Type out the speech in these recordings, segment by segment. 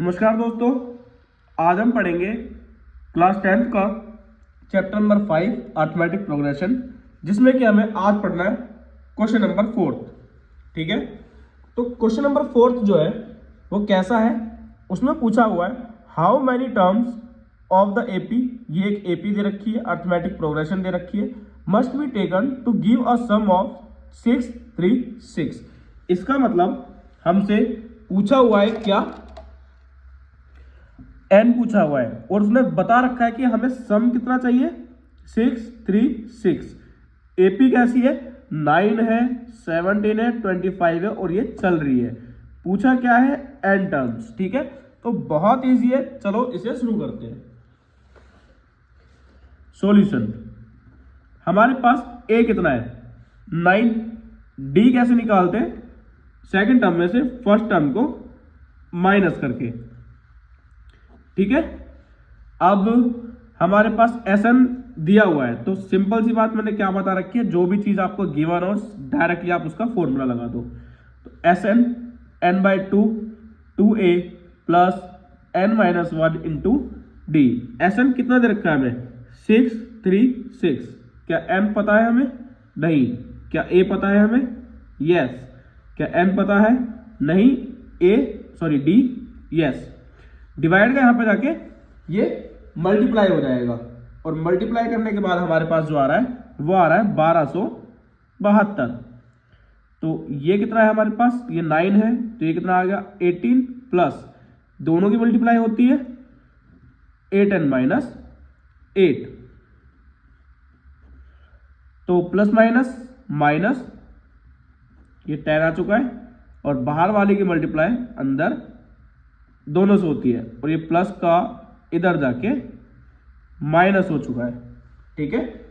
नमस्कार दोस्तों, आज हम पढ़ेंगे क्लास 10th का चैप्टर नंबर 5 अर्थमेटिक प्रोग्रेशन, जिसमें कि हमें आज पढ़ना है क्वेश्चन नंबर 4। ठीक है, तो क्वेश्चन नंबर 4 जो है वो कैसा है, उसमें पूछा हुआ है how many terms of the AP. ये एक एपी दे रखी है, अर्थमेटिक प्रोग्रेशन दे रखी है, must be taken to give a sum of 636। इसका मतलब हमसे पूछा हुआ है क्या, n पूछा हुआ है और उसने बता रखा है कि हमें सम कितना चाहिए 636। एपी कैसी है, 9 है, 17 है, 25 है और ये चल रही है। पूछा क्या है, n टर्म्स। ठीक है, तो बहुत इजी है, चलो इसे शुरू करते हैं। सॉल्यूशन, हमारे पास a कितना है 9, d कैसे निकालते हैं, सेकंड टर्म में से फर्स्ट टर्म को माइनस करके। ठीक है, अब हमारे पास Sn दिया हुआ है, तो सिंपल सी बात मैंने क्या बता रखी है, जो भी चीज आपको गिवन हो डायरेक्टली आप उसका फॉर्मूला लगा दो। तो Sn n/2 2a plus n-1 into D. Sn कितना दे रखा है हमें 636। क्या n पता है हमें, नहीं। क्या a पता है हमें, यस। क्या n पता है, नहीं। d, yes. डिवाइड का यहां पे जाके ये मल्टीप्लाई हो जाएगा और मल्टीप्लाई करने के बाद हमारे पास जो आ रहा है वो आ रहा है 1272। तो ये कितना है हमारे पास, ये 9 है, तो ये कितना आ गया 18 प्लस दोनों की मल्टीप्लाई होती है 8 n माइनस 8, तो प्लस माइनस माइनस ये 10 आ चुका है और बाहर वाले की मल्टीप्लाई अंदर दोनों से होती है और ये प्लस का इधर जाके माइनस हो चुका है। ठीक है,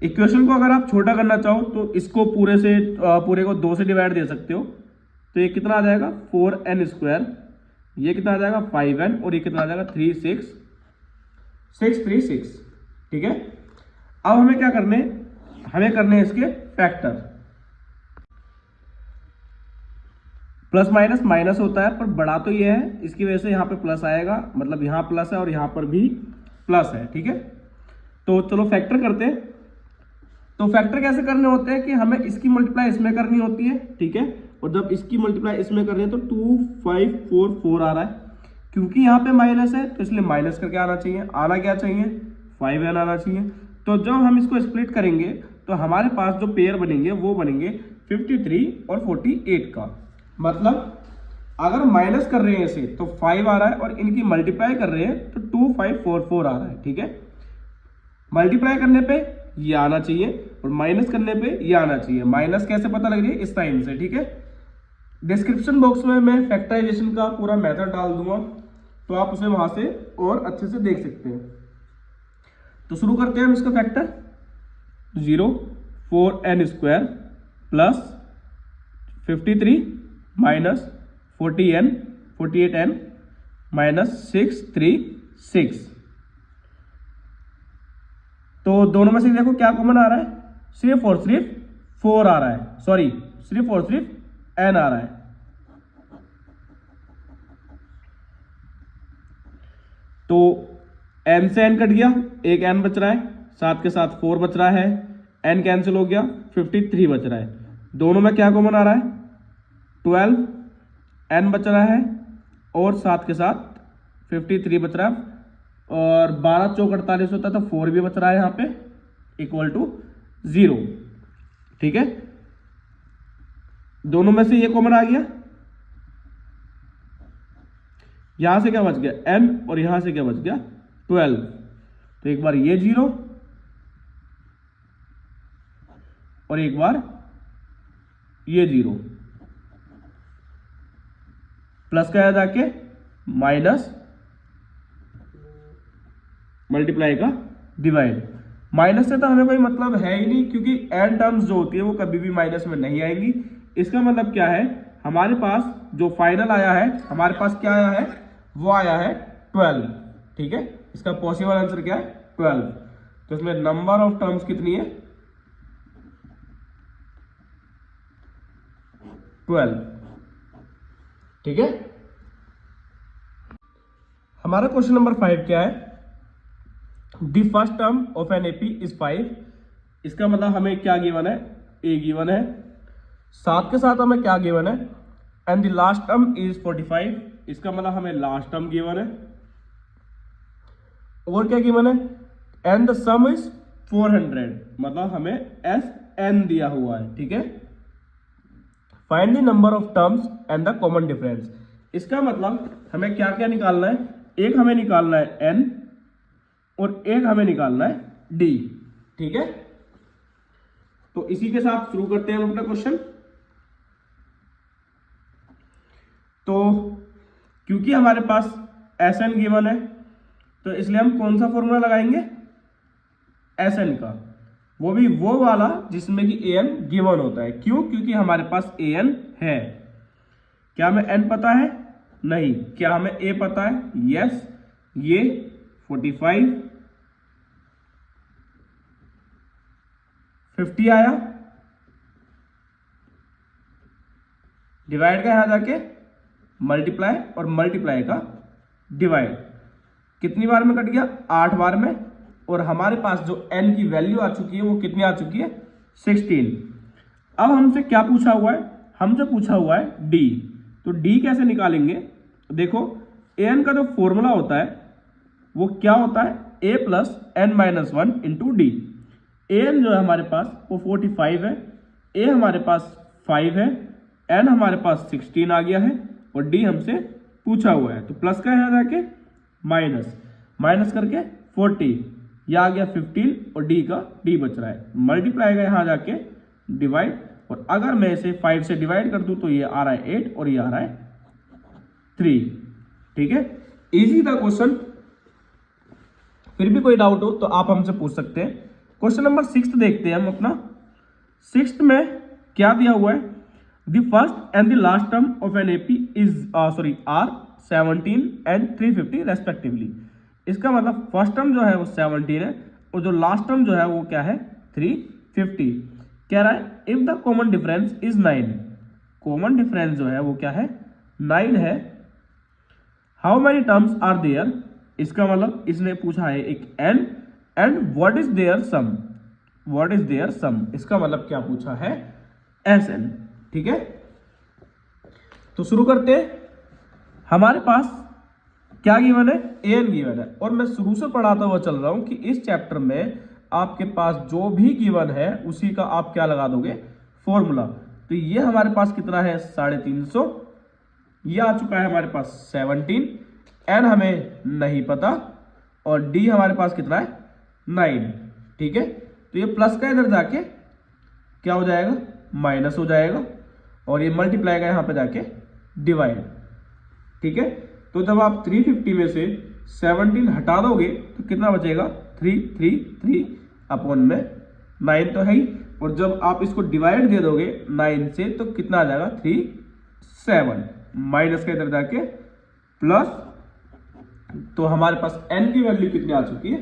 इक्वेशन को अगर आप छोटा करना चाहो तो इसको पूरे को 2 से डिवाइड दे सकते हो, तो ये कितना आ जाएगा 4n², ये कितना आ जाएगा 5n और ये कितना आ जाएगा 636। ठीक है, अब हमें क्या करने, हमें करने इसके फैक्टर। प्लस माइनस माइनस होता है, पर बड़ा तो ये है, इसकी वजह से यहाँ पे प्लस आएगा, मतलब यहाँ प्लस है और यहाँ पर भी प्लस है। ठीक है, तो चलो फैक्टर करते हैं। तो फैक्टर कैसे करने होते हैं कि हमें इसकी मल्टीप्लाई इसमें करनी होती है। ठीक है, और जब इसकी मल्टीप्लाई इसमें कर रहे हैं तो 2544 आ रहा है, क्योंकि यहाँ पे माइनस है तो इसलिए माइनस करके आना चाहिए। आना क्या चाहिए, 5n आना चाहिए। तो जब हम इसको स्प्लिट करेंगे तो हमारे पास जो पेयर बनेंगे वो बनेंगे 53 और 48 का। मतलब अगर माइनस कर रहे हैं इसे तो 5 आ रहा है और इनकी मल्टीप्लाई कर रहे हैं तो 2544 आ रहा है। ठीक है, मल्टीप्लाई करने पे ये आना चाहिए और माइनस करने पे ये आना चाहिए। माइनस कैसे पता लग रही है, इस साइन से। ठीक है, डिस्क्रिप्शन बॉक्स में मैं फैक्टराइजेशन का पूरा मेथड डाल दूंगा, तो आप उसे वहां से और अच्छे से देख सकते हैं। तो शुरू करते हैं हम इसका factor. 4n² plus 53 minus 48n minus 636। तो दोनों में से देखो क्या कॉमन आ रहा है, सिर्फ और सिर्फ 4 आ रहा है, सॉरी सिर्फ और सिर्फ n आ रहा है। तो n से n कट गया, एक n बच रहा है, साथ के साथ 4 बच रहा है, n कैंसिल हो गया, 53 बच रहा है। दोनों में क्या कॉमन आ रहा है, 12 n बच रहा है और साथ के साथ 53 बच रहा है, और 12 चौक 48 होता है तो 4 भी बच रहा है यहाँ पे, इक्वल टू 0। ठीक है, दोनों में से ये कॉमन आ गया, यहां से क्या बच गया n और यहां से क्या बच गया 12। तो एक बार ये 0 और एक बार ये 0, प्लस का जाके माइनस, मल्टीप्लाई का डिवाइड। माइनस से तो हमें कोई मतलब है ही नहीं, क्योंकि n टर्म्स जो होती है वो कभी भी माइनस में नहीं आएंगी। इसका मतलब क्या है, हमारे पास जो फाइनल आया है, हमारे पास क्या आया है, वो आया है 12। ठीक है, इसका पॉसिबल आंसर क्या है 12। तो इसमें नंबर ऑफ टर्म्स कितनी है 12। ठीक है, हमारा क्वेश्चन नंबर 5 क्या है, the first term of an AP is 5। इसका मतलब हमें क्या गिवन है, ए गिवन है, साथ के साथ हमें क्या गिवन है, and the last term is 45। इसका मतलब हमें लास्ट टर्म गिवन है, और क्या गिवन है, एंड द सम इज 400, मतलब हमें एस एन दिया हुआ है। ठीक है, find the number of terms and the common difference. इसका मतलब हमें क्या क्या निकालना है, एक हमें निकालना है एन और एक हमें निकालना है डी। ठीक है, तो इसी के साथ शुरू करते हैं हम अपना क्वेश्चन। तो क्योंकि हमारे पास एस एन गिवन है, तो इसलिए हम कौन सा फॉर्मूला लगाएंगे, एस एन का, वो भी वो वाला जिसमें कि ए एन गिवन होता है। क्यों, क्योंकि हमारे पास ए एन है। क्या हमें एन पता है, नहीं। क्या हमें ए पता है, यस। ये 45 50 आया, डिवाइड का यहां जाके मल्टीप्लाई, और मल्टीप्लाई का डिवाइड कितनी बार में कट गया, 8 बार में। और हमारे पास जो n की वैल्यू आ चुकी है वो कितनी आ चुकी है, 16। अब हमसे क्या पूछा हुआ है, हमसे पूछा हुआ है d। तो d कैसे निकालेंगे, देखो an का जो फॉर्मूला होता है वो क्या होता है, a plus n minus 1 into D. an जो है हमारे पास वो 45 है, a हमारे पास 5 है, n हमारे पास 16 आ गया है, और d हमसे पूछा हुआ है। तो प्लस का यहाँ जाके माइनस, माइनस करके 40, यह आ गया 15, और d का d बच रहा है। मल्टीप्लाई का यहाँ जाके डिवाइड, और अगर मैं इसे 5 से डिवाइड कर दूं तो ये आ रहा है 8 और ये आ रहा है 3। ठीक है, इजी था क्वेश्चन। फिर भी कोई डाउट हो तो आप हमसे पूछ सकते हैं। क्वेश्चन नंबर 6 देखते हैं हम अपना। 6 में क्या दिया हुआ है, the first and the last term of an AP is are 17 and 350 respectively. इसका मतलब फर्स्ट टर्म जो है वो 17 है, और जो लास्ट टर्म जो है वो क्या है, 350। कह रहा है if the common difference is 9, common difference जो है वो क्या है, 9 है। How many terms are there, इसका मतलब इसने पूछा है एक n, and what is there sum, what is there sum. इसका मतलब क्या पूछा है, Sn। ठीक है, तो शुरू करते हैं। हमारे पास क्या गिवन है, an गिवन है, और मैं शुरू से पढ़ाता हुआ चल रहा हूं कि इस चैप्टर में आपके पास जो भी गिवन है उसी का आप क्या लगा दोगे, फॉर्मूला। तो ये हमारे पास कितना है, 350, ये आ चुका है हमारे पास 17, n हमें नहीं पता, और d हमारे पास कितना है, 9। ठीक है, तो ये प्लस का इधर जाके क्या हो जाएगा, माइनस हो जाएगा, और ये मल्टीप्लाई का यहां पे जाके डिवाइड। ठीक है, तो जब आप 350 में से 17 हटा दोगे तो कितना बचेगा, 3 अपॉन में 9 तो है ही, और जब आप इसको डिवाइड दे दोगे 9 से तो कितना आ जाएगा, 7, माइनस का इधर जाके प्लस। तो हमारे पास n की वैल्यू कितनी आ चुकी है,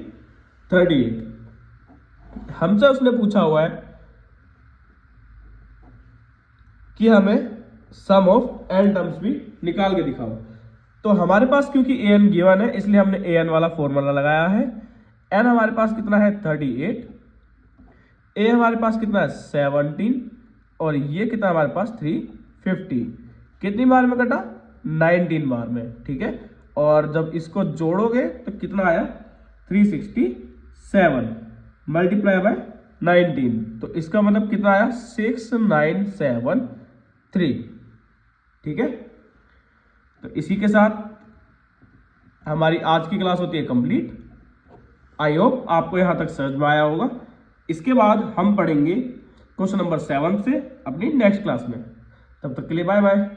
38। हमसे उसने पूछा हुआ है कि हमें सम ऑफ n टर्म्स भी निकाल के दिखाओ। तो हमारे पास क्योंकि an गिवन है इसलिए हमने an वाला फॉर्मूला लगाया है। n हमारे पास कितना है, 38, a हमारे पास कितना है, 17, और ये कितना हमारे पास 350। कितनी बार में कटा, 19 बार में। ठीक है, और जब इसको जोड़ोगे तो कितना आया, 367 मल्टीप्लाई बाय 19, तो इसका मतलब कितना आया, 6973। ठीक है, तो इसी के साथ हमारी आज की क्लास होती है कंप्लीट। आई होप आपको यहां तक समझ में आया होगा। इसके बाद हम पढ़ेंगे क्वेश्चन नंबर 7 से अपनी नेक्स्ट क्लास में। तब तक के लिए बाय बाय।